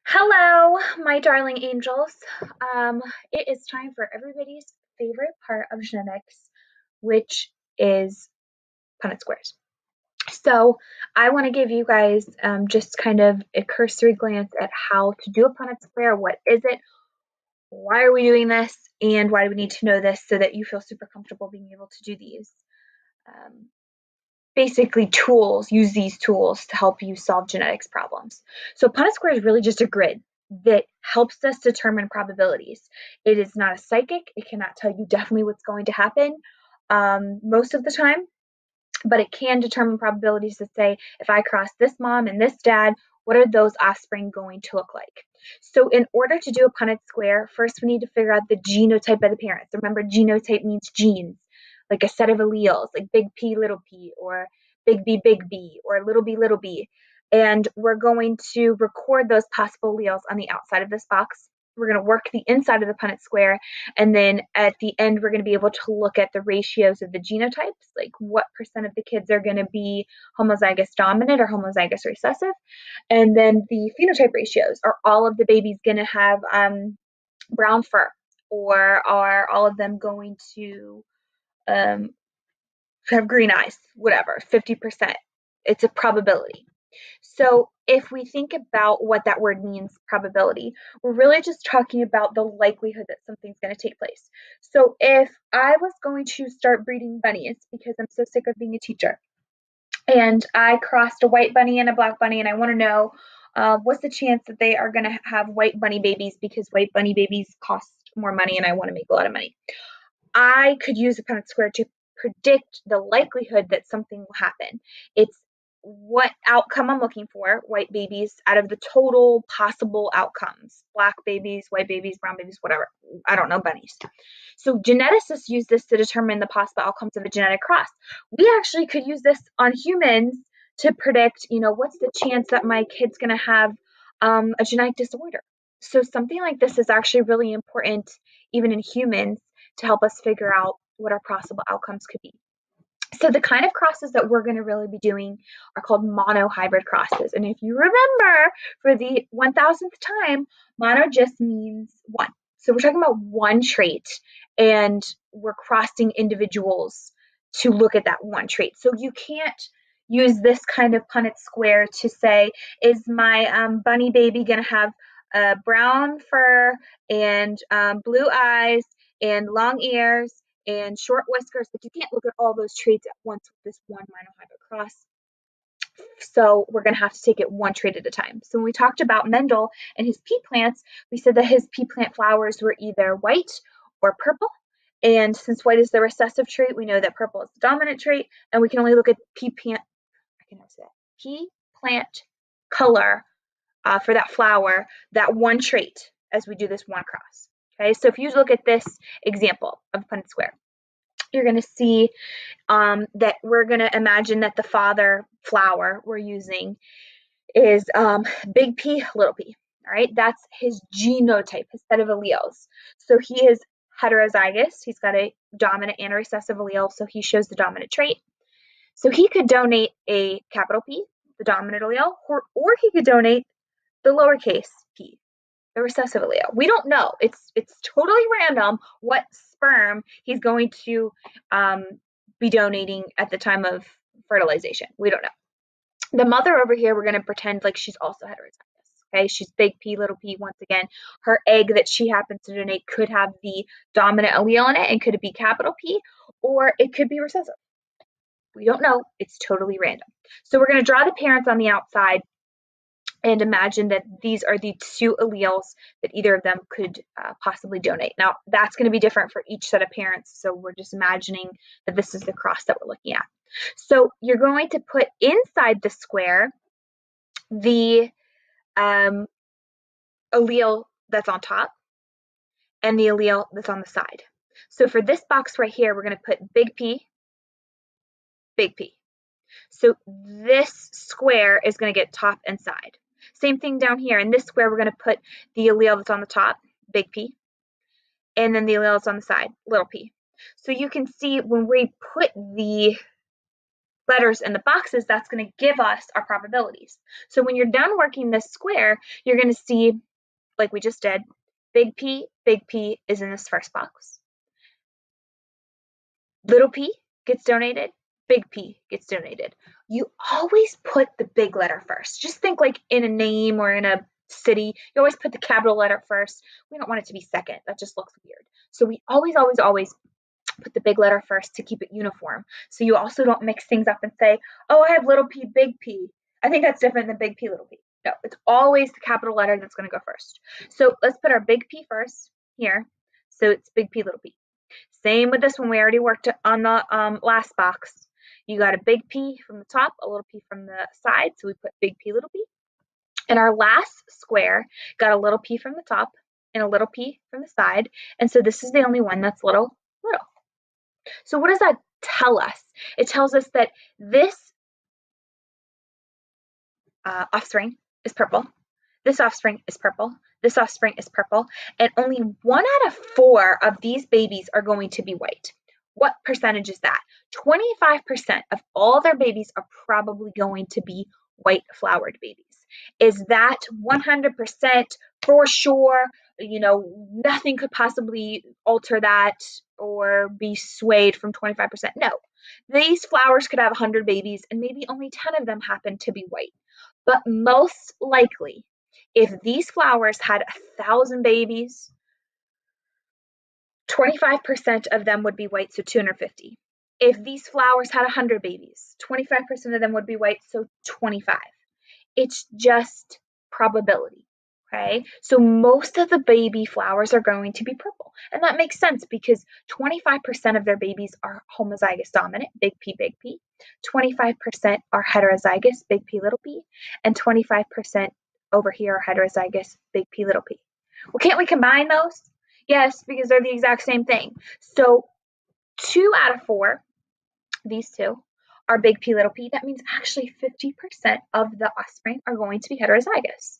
Hello, my darling angels. Um, it is time for everybody's favorite part of genetics, which is Punnett squares. So, I want to give you guys just kind of a cursory glance at how to do a Punnett square. What is it? Why are we doing this? And why do we need to know this so that you feel super comfortable being able to do these? Um, Basically use these tools to help you solve genetics problems. So Punnett square is really just a grid that helps us determine probabilities. It is not a psychic. It cannot tell you definitely what's going to happen most of the time, but it can determine probabilities to say, if I cross this mom and this dad, what are those offspring going to look like? So in order to do a Punnett square, first we need to figure out the genotype of the parents. Remember, genotype means genes, like a set of alleles, like big P, little p, or big B, or little b. And we're going to record those possible alleles on the outside of this box. We're going to work the inside of the Punnett square, and then at the end, we're going to be able to look at the ratios of the genotypes, like what percent of the kids are going to be homozygous dominant or homozygous recessive. And then the phenotype ratios, are all of the babies going to have brown fur, or are all of them going to um, have green eyes, whatever, 50%. It's a probability. So if we think about what that word means, probability, we're really just talking about the likelihood that something's going to take place. So if I was going to start breeding bunnies because I'm so sick of being a teacher, and I crossed a white bunny and a black bunny, and I want to know what's the chance that they are going to have white bunny babies because white bunny babies cost more money and I want to make a lot of money. I could use a Punnett square to predict the likelihood that something will happen. It's what outcome I'm looking for, white babies, out of the total possible outcomes. Black babies, white babies, brown babies, whatever. I don't know bunnies. So geneticists use this to determine the possible outcomes of a genetic cross. We actually could use this on humans to predict, what's the chance that my kid's going to have a genetic disorder. So something like this is actually really important even in humans to help us figure out what our possible outcomes could be. So the kind of crosses that we're going to really be doing are called monohybrid crosses. And if you remember, for the 1000th time, mono just means one. So we're talking about one trait, and we're crossing individuals to look at that one trait. So you can't use this kind of Punnett square to say, is my bunny baby going to have brown fur and blue eyes and long ears and short whiskers, but you can't look at all those traits at once with this one monohybrid cross. So we're going to have to take it one trait at a time. So when we talked about Mendel and his pea plants, we said that his pea plant flowers were either white or purple. And since white is the recessive trait, we know that purple is the dominant trait, and we can only look at pea plant color for that flower, that one trait, as we do this one cross. Okay, so if you look at this example of Punnett square, you're going to see that we're going to imagine that the father flower we're using is big P, little p. All right, that's his genotype, his set of alleles. So he is heterozygous. He's got a dominant and a recessive allele, so he shows the dominant trait. So he could donate a capital P, the dominant allele, or he could donate the lowercase p, the recessive allele. We don't know. It's totally random what sperm he's going to be donating at the time of fertilization. We don't know. The mother over here, we're going to pretend like she's also heterozygous. Okay, she's big P, little p. Once again, her egg that she happens to donate could have the dominant allele in it, and could it be capital P, or it could be recessive. We don't know. It's totally random. So we're going to draw the parents on the outside and imagine that these are the two alleles that either of them could possibly donate. Now, that's going to be different for each set of parents, so we're just imagining that this is the cross that we're looking at. So you're going to put inside the square the allele that's on top and the allele that's on the side. So for this box right here, we're going to put big P, big P. So this square is going to get top and side. Same thing down here. In this square, we're going to put the allele that's on the top, big P, and then the allele that's on the side, little p. So you can see when we put the letters in the boxes, that's going to give us our probabilities. So when you're done working this square, you're going to see, like we just did, big P is in this first box. Little p gets donated, big P gets donated. You always put the big letter first. Just think like in a name or in a city, you always put the capital letter first. We don't want it to be second. That just looks weird. So we always put the big letter first to keep it uniform. So you also don't mix things up and say, oh, I have little p, big P. I think that's different than big P, little p. No, it's always the capital letter that's going to go first. So let's put our big P first here. So it's big P, little p. Same with this one. We already worked on the last box. You got a big P from the top, a little p from the side. So we put big P, little p. And our last square got a little p from the top and a little p from the side. And so this is the only one that's little. So what does that tell us? It tells us that this offspring is purple. This offspring is purple. This offspring is purple. And only 1 out of 4 of these babies are going to be white. What percentage is that? 25% of all their babies are probably going to be white flowered babies. Is that 100% for sure? You know, nothing could possibly alter that or be swayed from 25%. No, these flowers could have 100 babies and maybe only 10 of them happen to be white. But most likely, if these flowers had 1,000 babies, 25% of them would be white, so 250. If these flowers had 100 babies, 25% of them would be white, so 25. It's just probability, okay? So most of the baby flowers are going to be purple. And that makes sense because 25% of their babies are homozygous dominant, big P, 25% are heterozygous, big P, little p, and 25% over here are heterozygous, big P, little p. Well, can't we combine those? Yes, because they're the exact same thing. So 2 out of 4, these two, are big P, little p. That means actually 50% of the offspring are going to be heterozygous.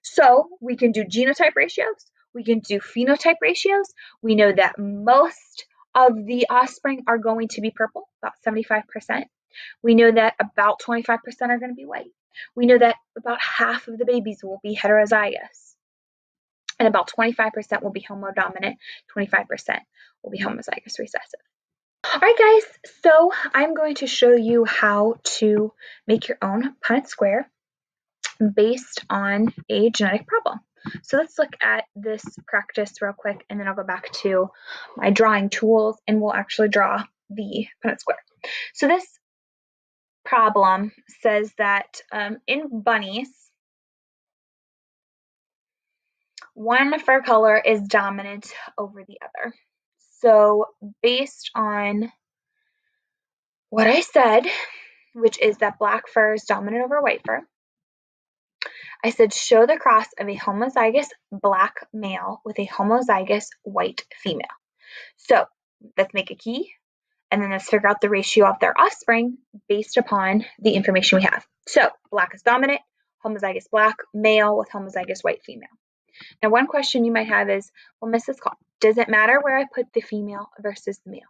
So we can do genotype ratios. We can do phenotype ratios. We know that most of the offspring are going to be purple, about 75%. We know that about 25% are going to be white. We know that about half of the babies will be heterozygous. And about 25% will be homodominant, 25% will be homozygous recessive. All right, guys, so I'm going to show you how to make your own Punnett square based on a genetic problem. So let's look at this practice real quick, and then I'll go back to my drawing tools, and we'll actually draw the Punnett square. So this problem says that in bunnies, one fur color is dominant over the other. So based on what I said, which is that black fur is dominant over white fur, I said show the cross of a homozygous black male with a homozygous white female. So let's make a key, and then let's figure out the ratio of their offspring based upon the information we have. So black is dominant, homozygous black male with homozygous white female. Now, one question you might have is, well, Mrs. Call, does it matter where I put the female versus the male?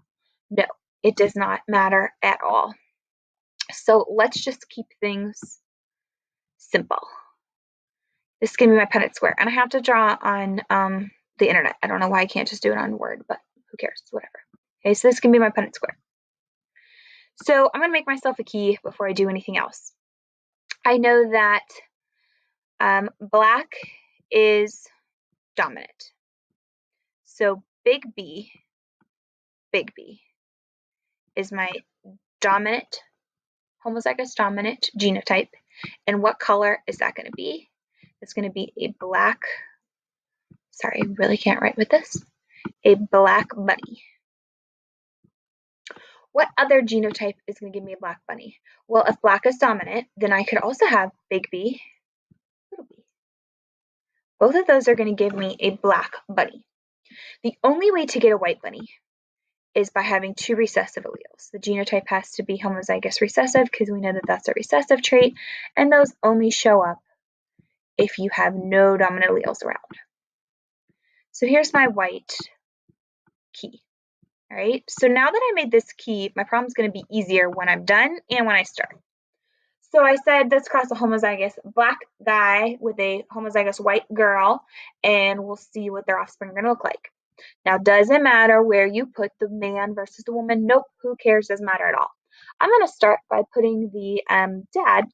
No, it does not matter at all. So let's just keep things simple. This is going to be my Punnett square, and I have to draw on the internet. I don't know why I can't just do it on Word, but who cares, whatever. Okay, so this is going to be my Punnett square. So I'm going to make myself a key before I do anything else. I know that black is dominant. So big B is my dominant, homozygous dominant genotype. And what color is that going to be? It's going to be a black, sorry, I really can't write with this, a black bunny. What other genotype is going to give me a black bunny? Well, if black is dominant, then I could also have big B, little b. Both of those are going to give me a black bunny. The only way to get a white bunny is by having 2 recessive alleles. The genotype has to be homozygous recessive because we know that that's a recessive trait, and those only show up if you have no dominant alleles around. So here's my white key. All right, so now that I made this key, my problem's going to be easier when I'm done and when I start. So I said let's cross a homozygous black guy with a homozygous white girl, and we'll see what their offspring are going to look like. Now, doesn't matter where you put the man versus the woman. Nope, who cares? Doesn't matter at all. I'm going to start by putting the dad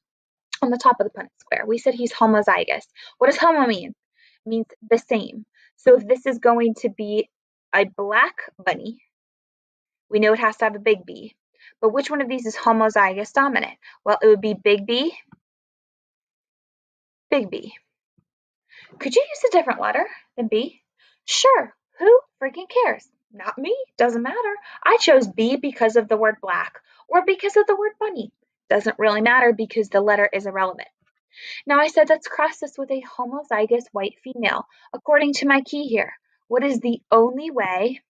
on the top of the Punnett square. We said he's homozygous. What does homo mean? It means the same. So if this is going to be a black bunny, we know it has to have a big B. But which one of these is homozygous dominant? Well, it would be big B, big B. Could you use a different letter than B? Sure, who freaking cares? Not me, doesn't matter. I chose B because of the word black or because of the word bunny. Doesn't really matter because the letter is irrelevant. Now I said let's cross this with a homozygous white female. According to my key here, what is the only way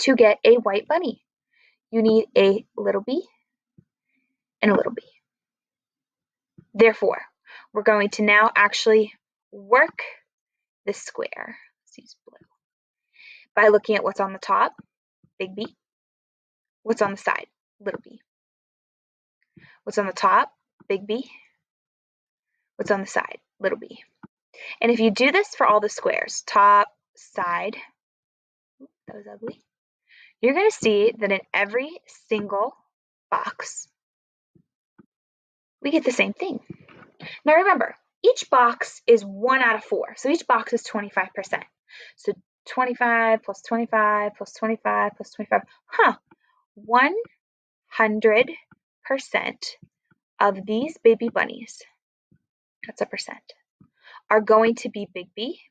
to get a white bunny? You need a little b and a little b. Therefore, we're going to now actually work this square. Let's use blue. By looking at what's on the top, big B. What's on the side, little b. What's on the top, big B. What's on the side, little b. And if you do this for all the squares, top, side, that was ugly, you're going to see that in every single box, we get the same thing. Now remember, each box is 1 out of 4, so each box is 25%. So 25 plus 25 plus 25 plus 25, 100% of these baby bunnies, that's a percent, are going to be big B,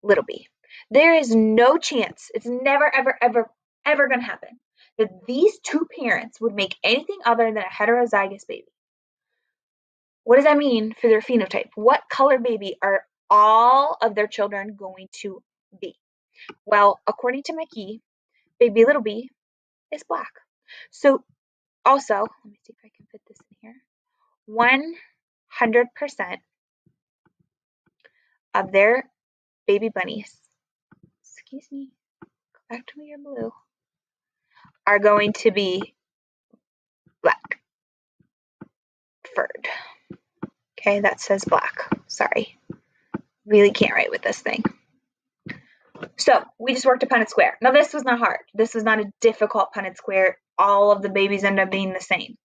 little b. There is no chance, it's never, ever, ever, ever going to happen that these two parents would make anything other than a heterozygous baby. What does that mean for their phenotype? What color baby are all of their children going to be? Well, according to my key, baby little b is black. So also, let me see if I can fit this in here, 100% of their baby bunnies, excuse me, go back to your blue, are going to be black furred. Okay, that says black. Sorry. Really can't write with this thing. So we just worked a Punnett square. Now this was not hard. This was not a difficult Punnett square. All of the babies end up being the same.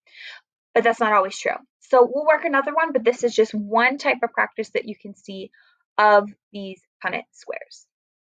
But that's not always true. So we'll work another one, but this is just one type of practice that you can see of these Punnett squares.